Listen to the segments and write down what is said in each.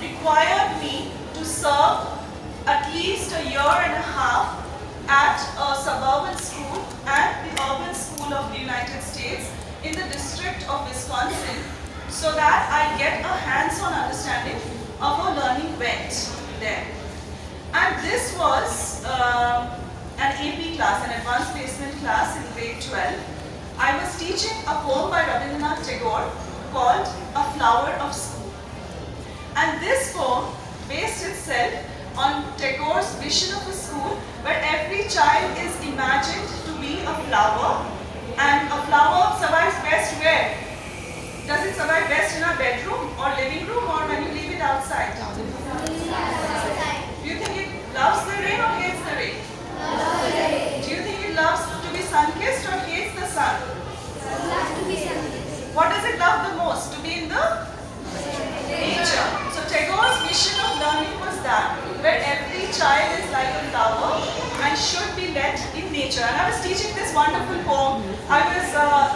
required me to serve at least a year and a half at a suburban school and the urban school of the United States in the district of Wisconsin, so that I get a hands-on understanding of how learning went there. And this was an AP class, an advanced placement class in grade 12. I was teaching a poem by Rabindranath Tagore called A Flower of School. And this poem based itself on Tagore's vision of a school where every child is imagined to be a flower, and a flower survives best where? Does it survive best in a bedroom or living room, or when you leave it outside? Do you think it loves the rain or hates the rain? Do you think it loves to be sun-kissed or hates the sun? What does it love the most? To be in the nature. So Tagore's vision of learning was that, where every child is like a flower and should be let in nature. And I was teaching this wonderful poem. I was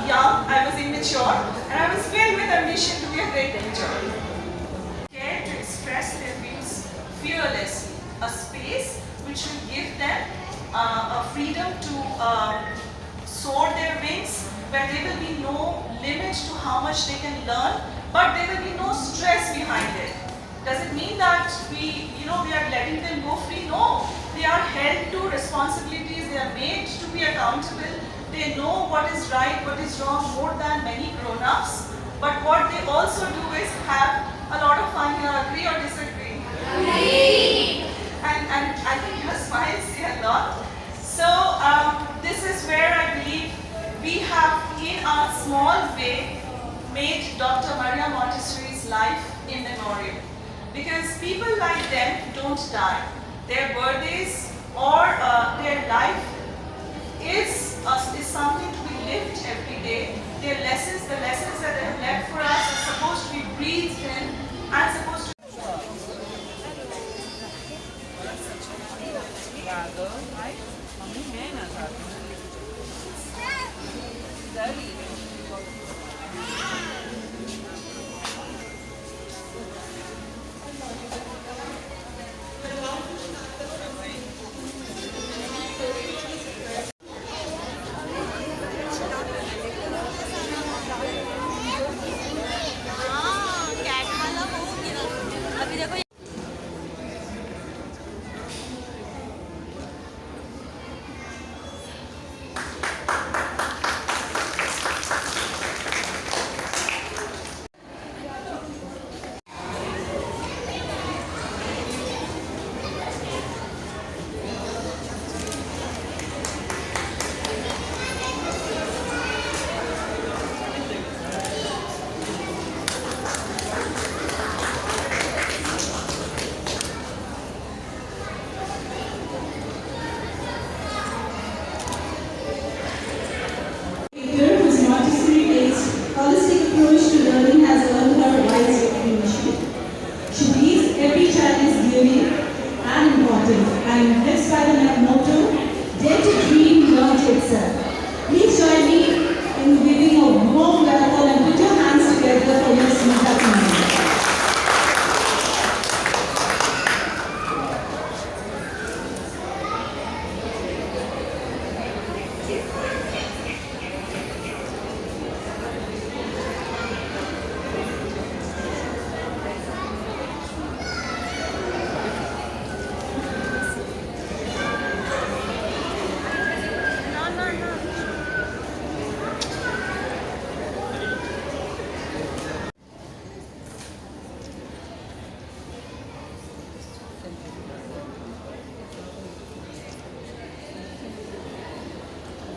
young, I was immature, and I was filled with ambition to be a great teacher. Care to express their views fearlessly, a space which will give them a freedom to soar their wings, where there will be no limit to how much they can learn, but there will be no stress behind it. Does it mean that we are letting them go free? No. They are held to responsibilities, they are made to be accountable, they know what is right, what is wrong more than many grown-ups. But what they also do is have a lot of fun here. Agree or disagree? Agree! And I think your smiles say a lot. So this is where I believe we have, in our small way, made Dr. Maria Montessori's life immemorial. Because people like them don't die. Their birthdays or their life is something to be lived every day. Their lessons, the lessons that they have left for us, are supposed to be breathed in and supposed to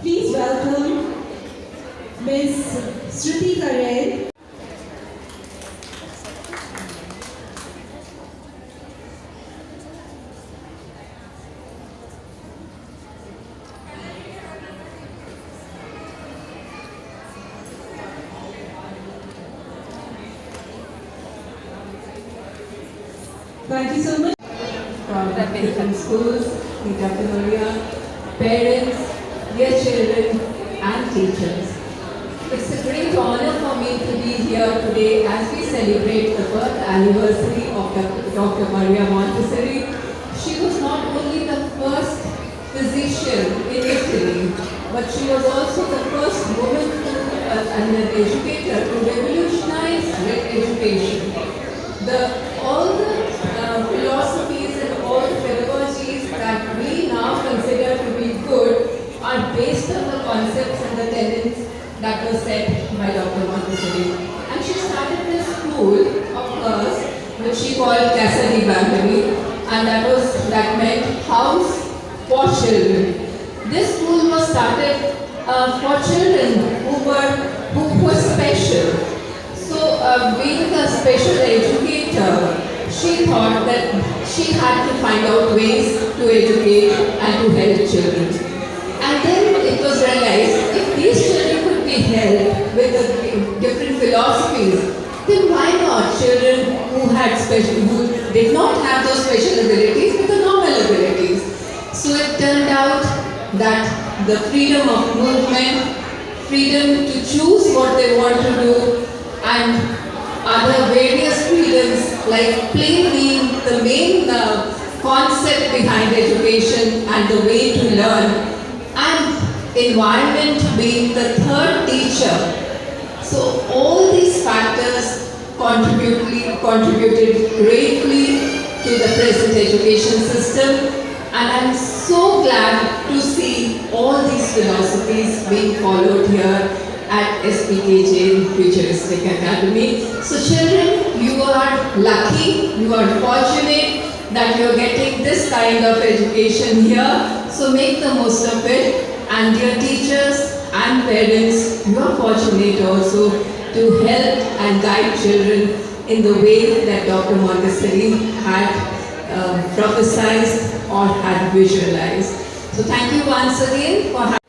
Please welcome Ms. Shruti Karel. Thank you so much. From different schools, Dr. Maria, parents, dear children and teachers. It's a great honor for me to be here today as we celebrate the birth anniversary of Dr. Maria Montessori. She was not only the first physician in Italy, but she was also the first woman and an educator to revolutionize education. All the philosophies and all the pedagogies that we now consider to be good are based on the concepts and the tenets that were set by Dr. Montessori. And she started this school of hers, which she called Casa di Bambini, and that meant house for children. This school was started for children who were special. So, being a special educator, she thought that she had to find out ways to educate and to help children. And then it was realized, if these children could be helped with the different philosophies, then why not children who did not have those special abilities but the normal abilities? So it turned out that the freedom of movement, freedom to choose what they want to do, and other various freedoms like play being the main concept behind education and the way to learn, and environment being the third teacher. So all these factors contributed greatly to the present education system, and I'm so glad to see all these philosophies being followed here at SPKJ Futuristic Academy. So children, you are lucky, you are fortunate that you are getting this kind of education here. So make the most of it. And dear teachers and parents, you are fortunate also to help and guide children in the way that Dr. Montessori had prophesized or had visualized. So thank you once again for having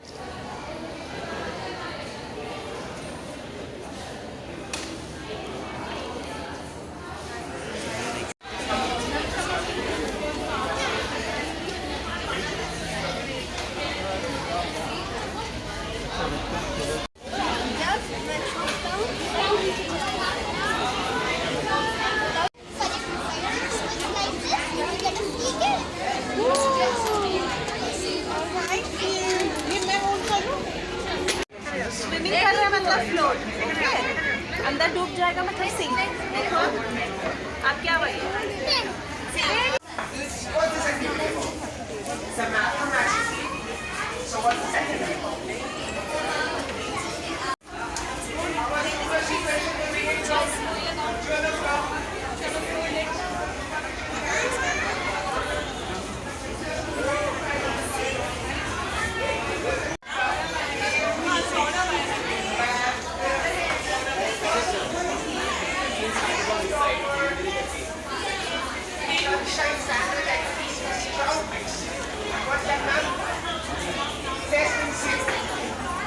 swimming कर रहा है मतलब float, अंदर डूब जाएगा मतलब sink. देखो आप क्या बोलिए?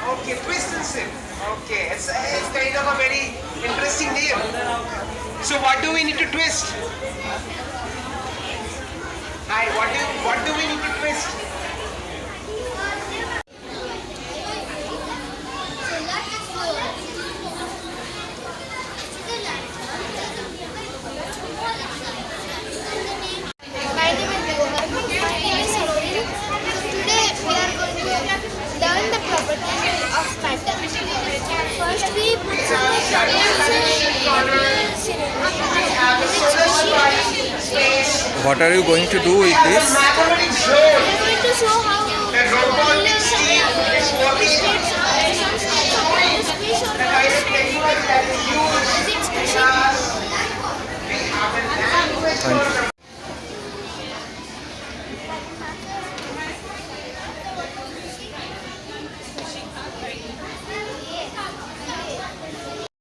Okay, twist and sip. Okay, it's kind of a very interesting name. So what do we need to twist? Hi, what do we need to twist? My name is Rohan. My name is Rohini. Today we are going to learn the properties of matter. First we put some What are you going to do with this? We are going to show how The robot Steve is working the kind of technology that is used in our we have a language for